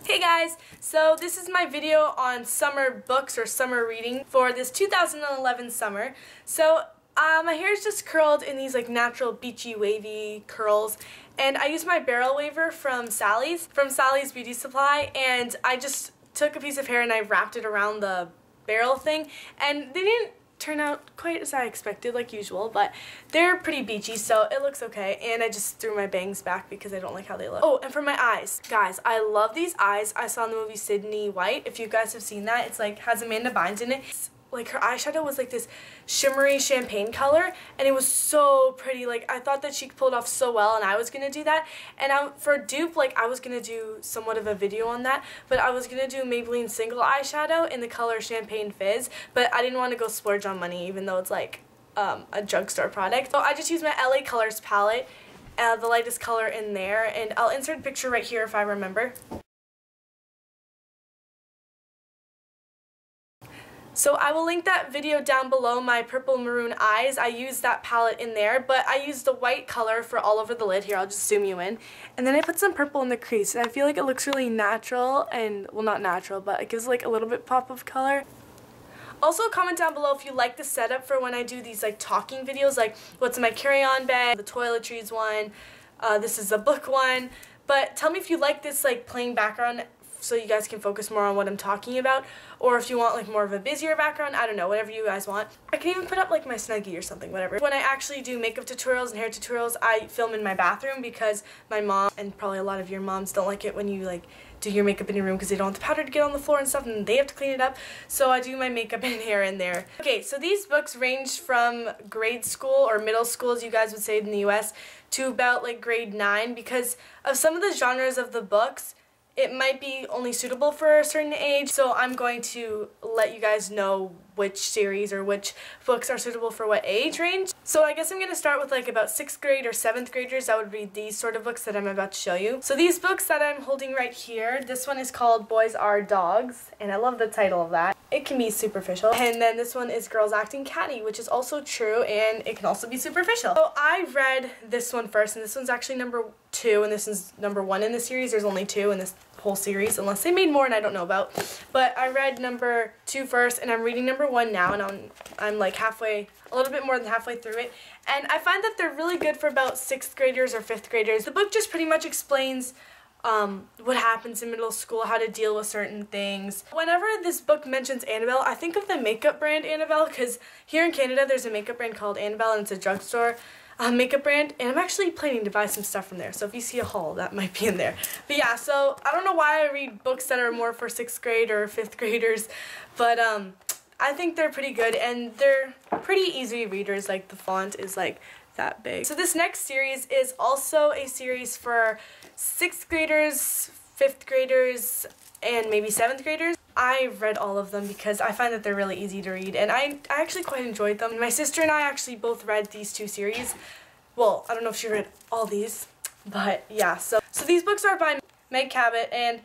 Hey guys, so this is my video on summer books or summer reading for this 2011 summer. So my hair is just curled in these like natural beachy wavy curls, and I used my barrel waver from Sally's Beauty Supply, and I just took a piece of hair and I wrapped it around the barrel thing, and they didn't turn out quite as I expected like usual, but they're pretty beachy, so it looks okay. And I just threw my bangs back because I don't like how they look. Oh, and for my eyes, guys, I love these eyes. I saw in the movie Sydney White. If you guys have seen that, it's like has Amanda Bynes in it. It's like her eyeshadow was like this shimmery champagne color, and it was so pretty. Like I thought that she pulled off so well, and I was gonna do that. And for a dupe, like I was gonna do somewhat of a video on that, but I was gonna do Maybelline single eyeshadow in the color Champagne Fizz, but I didn't want to go splurge on money, even though it's like a drugstore product. So I just used my LA Colors palette, the lightest color in there, and I'll insert a picture right here if I remember. So I will link that video down below, my purple maroon eyes. I used that palette in there, but I used the white color for all over the lid. Here, I'll just zoom you in. And then I put some purple in the crease, and I feel like it looks really natural, and, well, not natural, but it gives like a little bit pop of color. Also, comment down below if you like the setup for when I do these like talking videos, like what's in my carry-on bag, the toiletries one, this is the book one. But tell me if you like this like plain background so you guys can focus more on what I'm talking about, or if you want like more of a busier background, I don't know, whatever you guys want. I can even put up like my Snuggie or something, whatever. When I actually do makeup tutorials and hair tutorials, I film in my bathroom because my mom, and probably a lot of your moms, don't like it when you like do your makeup in your room because they don't want the powder to get on the floor and stuff, and they have to clean it up. So I do my makeup and hair in there. Okay, so these books range from grade school or middle school, as you guys would say in the US, to about like grade 9, because of some of the genres of the books. It might be only suitable for a certain age, so I'm going to let you guys know which series or which books are suitable for what age range. So I guess I'm going to start with like about 6th grade or 7th graders that would read these sort of books that I'm about to show you. So these books that I'm holding right here, this one is called Boys Are Dogs, and I love the title of that. It can be superficial. And then this one is Girls Acting Catty, which is also true, and it can also be superficial. So I read this one first, and this one's actually number 2, and this is number 1 in the series. There's only 2 in this whole series, unless they made more and I don't know about. But I read number 2 first, and I'm reading number 1 now, and I'm like halfway, a little bit more than halfway through it. And I find that they're really good for about 6th graders or 5th graders. The book just pretty much explains what happens in middle school, how to deal with certain things. Whenever this book mentions Annabelle, I think of the makeup brand Annabelle, because here in Canada there's a makeup brand called Annabelle, and it's a drugstore makeup brand, and I'm actually planning to buy some stuff from there, so if you see a haul, that might be in there. But yeah, so I don't know why I read books that are more for 6th grade or 5th graders, but I think they're pretty good, and they're pretty easy readers. Like the font is like that big. So this next series is also a series for 6th graders, 5th graders, and maybe 7th graders. I read all of them because I find that they're really easy to read, and I actually quite enjoyed them. My sister and I actually both read these 2 series. Well, I don't know if she read all these, but yeah. So these books are by Meg Cabot, and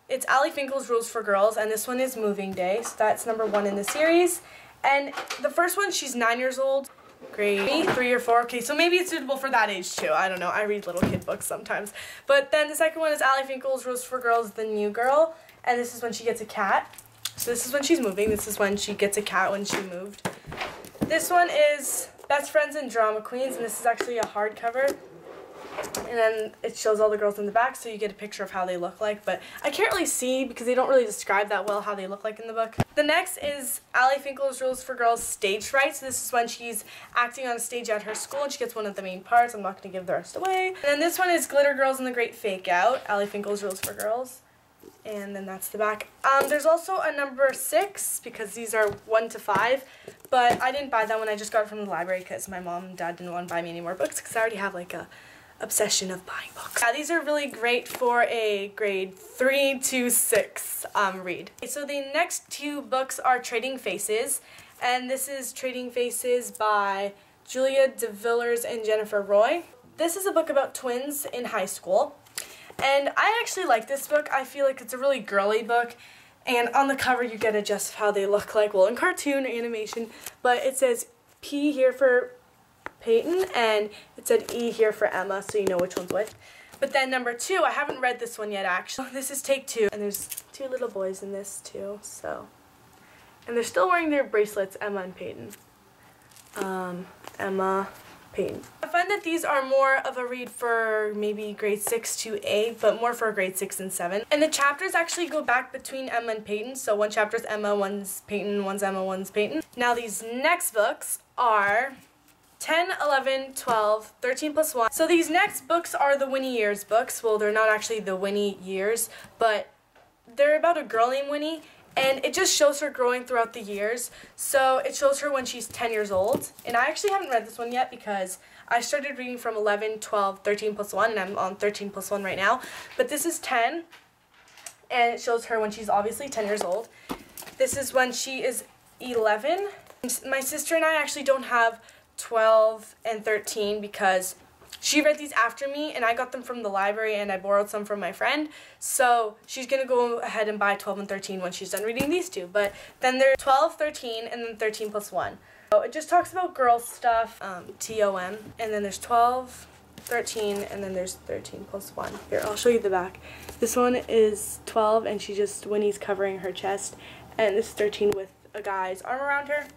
it's Ali Finkel's Rules for Girls, and this one is Moving Day, so that's number 1 in the series. And the first one, she's 9 years old, grade 3 or 4. Okay, so maybe it's suitable for that age too. I don't know. I read little kid books sometimes. But then the second one is Ali Finkel's Rules for Girls, The New Girl, and this is when she gets a cat. So this is when she's moving. This is when she gets a cat when she moved. This one is Best Friends and Drama Queens, and this is actually a hardcover. And then it shows all the girls in the back, so you get a picture of how they look like, but I can't really see because they don't really describe that well how they look like in the book. The next is Ali Finkel's Rules for Girls Stage Fright. So this is when she's acting on a stage at her school, and she gets one of the main parts. I'm not going to give the rest away. And then this one is Glitter Girls and the Great Fake Out, Ali Finkel's Rules for Girls. And then that's the back. There's also a number 6, because these are 1 to 5, but I didn't buy that one. I just got it from the library because my mom and dad didn't want to buy me any more books because I already have like a obsession of buying books. Yeah, these are really great for a grade 3 to 6 read. So the next 2 books are Trading Faces, and this is Trading Faces by Julia DeVillers and Jennifer Roy. This is a book about twins in high school, and I actually like this book. I feel like it's a really girly book, and on the cover you get a gist of how they look like, well, in cartoon or animation, but it says P here for Peyton, and it said E here for Emma, so you know which one's which. But then number 2, I haven't read this one yet actually. This is Take 2, and there's 2 little boys in this too, so. And they're still wearing their bracelets, Emma and Peyton. Emma, Peyton. I find that these are more of a read for maybe grade 6 to 8, but more for grade 6 and 7. And the chapters actually go back between Emma and Peyton, so one chapter is Emma, one's Peyton, one's Emma, one's Peyton. Now these next books are 10, 11, 12, 13 plus 1. So these next books are the Winnie Years books. Well, they're not actually the Winnie Years, but they're about a girl named Winnie, and it just shows her growing throughout the years. So it shows her when she's 10 years old. And I actually haven't read this one yet because I started reading from 11, 12, 13 plus 1, and I'm on 13 plus 1 right now. But this is 10, and it shows her when she's obviously 10 years old. This is when she is 11. My sister and I actually don't have 12 and 13 because she read these after me and I got them from the library and I borrowed some from my friend. So she's going to go ahead and buy 12 and 13 when she's done reading these 2. But then there's 12, 13, and then 13 plus 1. So it just talks about girl stuff, TOM. And then there's 12, 13, and then there's 13 plus 1. Here, I'll show you the back. This one is 12 and Winnie's covering her chest. And this is 13 with a guy's arm around her.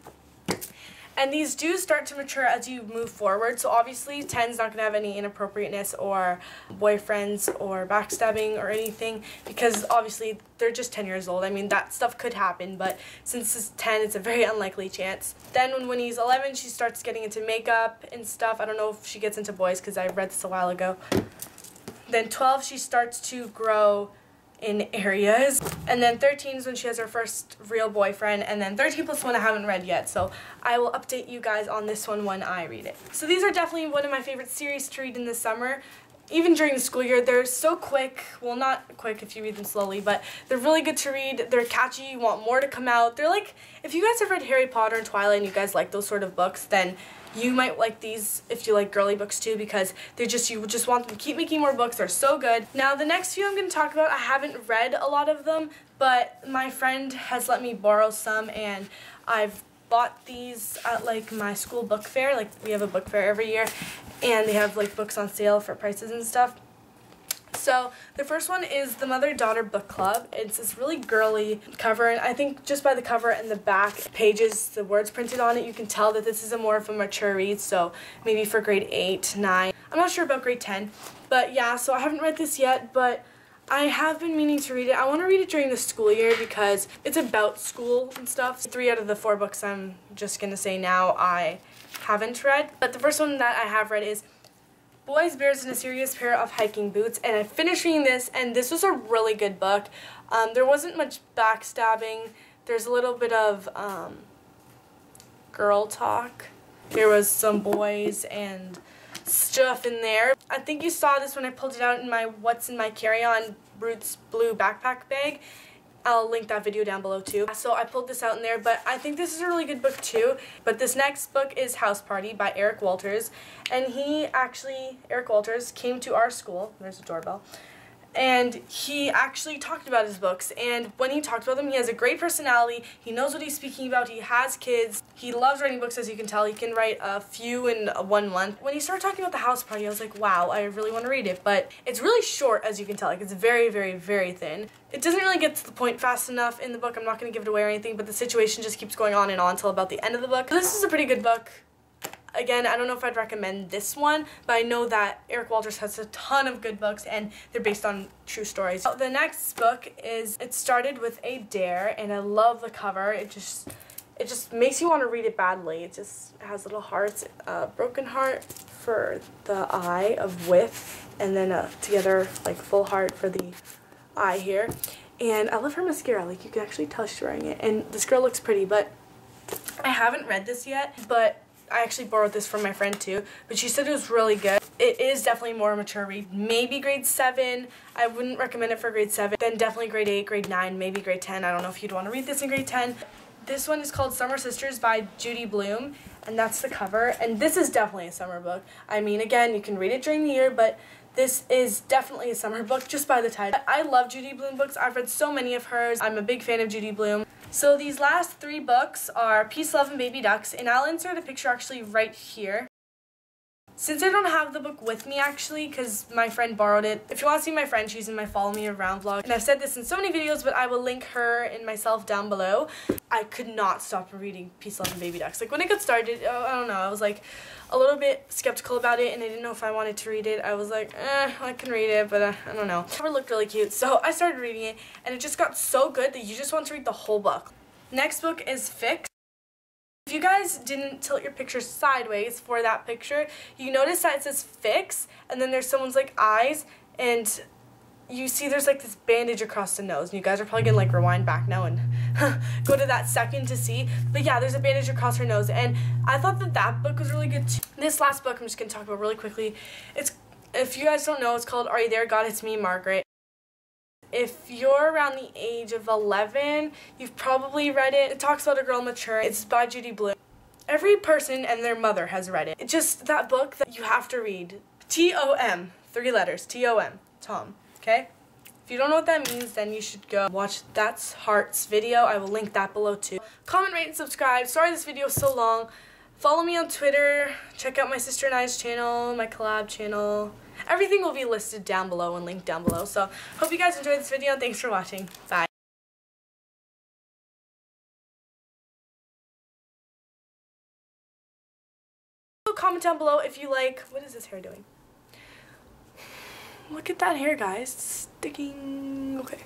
And these do start to mature as you move forward. So obviously 10's not going to have any inappropriateness or boyfriends or backstabbing or anything because obviously they're just 10 years old. I mean, that stuff could happen, but since it's 10, it's a very unlikely chance. Then when Winnie's 11, she starts getting into makeup and stuff. I don't know if she gets into boys because I read this a while ago. Then 12, she starts to grow in areas, and then 13 is when she has her first real boyfriend, and then 13 plus 1 I haven't read yet, so I will update you guys on this one when I read it. So these are definitely one of my favorite series to read in the summer. Even during the school year, they're so quick. Well, not quick if you read them slowly, but they're really good to read. They're catchy. You want more to come out. They're like, if you guys have read Harry Potter and Twilight and you guys like those sort of books, then you might like these if you like girly books too, because you just want them to keep making more books. They're so good. Now the next few I'm going to talk about, I haven't read a lot of them, but my friend has let me borrow some, and I've bought these at like my school book fair. Like we have a book fair every year, and they have like books on sale for prices and stuff. So the first one is the Mother-Daughter Book Club. It's this really girly cover, and I think just by the cover and the back pages, the words printed on it, you can tell that this is a more of a mature read, so maybe for grade 8, 9. I'm not sure about grade 10, but yeah, so I haven't read this yet, but I have been meaning to read it. I want to read it during the school year because it's about school and stuff. 3 out of the 4 books I'm just going to say now I haven't read, but the first one that I have read is Boys, Bears, and a Serious Pair of Hiking Boots, and I finished reading this, and this was a really good book. There wasn't much backstabbing. There's a little bit of girl talk. There was some boys and stuff in there. I think you saw this when I pulled it out in my What's in My Carry-On Roots blue backpack bag. I'll link that video down below too. So I pulled this out in there, but I think this is a really good book too. But this next book is House Party by Eric Walters. And Eric Walters, came to our school. There's a doorbell. And he actually talked about his books, and when he talked about them, he has a great personality. He knows what he's speaking about. He has kids. He loves writing books, as you can tell. He can write a few in 1 month. When he started talking about The House Party, I was like, wow, I really want to read it. But it's really short, as you can tell. Like, it's very, very, very thin. It doesn't really get to the point fast enough in the book. I'm not going to give it away or anything, but the situation just keeps going on and on until about the end of the book. So this is a pretty good book. Again, I don't know if I'd recommend this one, but I know that Eric Walters has a ton of good books, and they're based on true stories. The next book is It Started With a Dare, and I love the cover. It just makes you want to read it badly. It just has little hearts, a broken heart for the eye of with, and then a together like full heart for the eye here. And I love her mascara. Like, you can actually tell she's wearing it, and this girl looks pretty. But I haven't read this yet, but I actually borrowed this from my friend too, but she said it was really good. It is definitely more mature read, maybe grade 7. I wouldn't recommend it for grade 7. Then definitely grade 8, grade 9, maybe grade 10. I don't know if you'd want to read this in grade 10. This one is called Summer Sisters by Judy Blume, and that's the cover. And this is definitely a summer book. I mean, again, you can read it during the year, but this is definitely a summer book just by the title. I love Judy Blume books. I've read so many of hers. I'm a big fan of Judy Blume. So these last 3 books are Peace, Love, and Baby Ducks, and I'll insert a picture actually right here. Since I don't have the book with me actually, because my friend borrowed it, if you want to see my friend, she's in my Follow Me Around vlog, and I've said this in so many videos, but I will link her and myself down below. I could not stop reading Peace, Love, and Baby Ducks. Like, when it got started, I don't know, I was like a little bit skeptical about it, and I didn't know if I wanted to read it. I was like, I can read it, but I don't know. The cover looked really cute, so I started reading it, and it just got so good that you just want to read the whole book. Next book is Fix. If you guys didn't tilt your picture sideways for that picture, you notice that it says Fix, and then there's someone's like eyes, and you see there's like this bandage across the nose, and you guys are probably gonna like rewind back now and go to that second to see, but yeah, there's a bandage across her nose, and I thought that that book was really good too. This last book I'm just gonna talk about really quickly. If you guys don't know, it's called Are You There, God? It's Me, Margaret. If you're around the age of 11, you've probably read it. It talks about a girl maturing. It's by Judy Blume. Every person and their mother has read it. It's just that book that you have to read. T-O-M. 3 letters. T-O-M. Tom. Okay? If you don't know what that means, then you should go watch ThatsHeart's video. I will link that below too. Comment, rate, and subscribe. Sorry this video is so long. Follow me on Twitter. Check out my sister and I's channel, my collab channel. Everything will be listed down below and linked down below. So, hope you guys enjoyed this video, and thanks for watching. Bye. Comment down below if you like. What is this hair doing? Look at that hair, guys. It's sticking. Okay.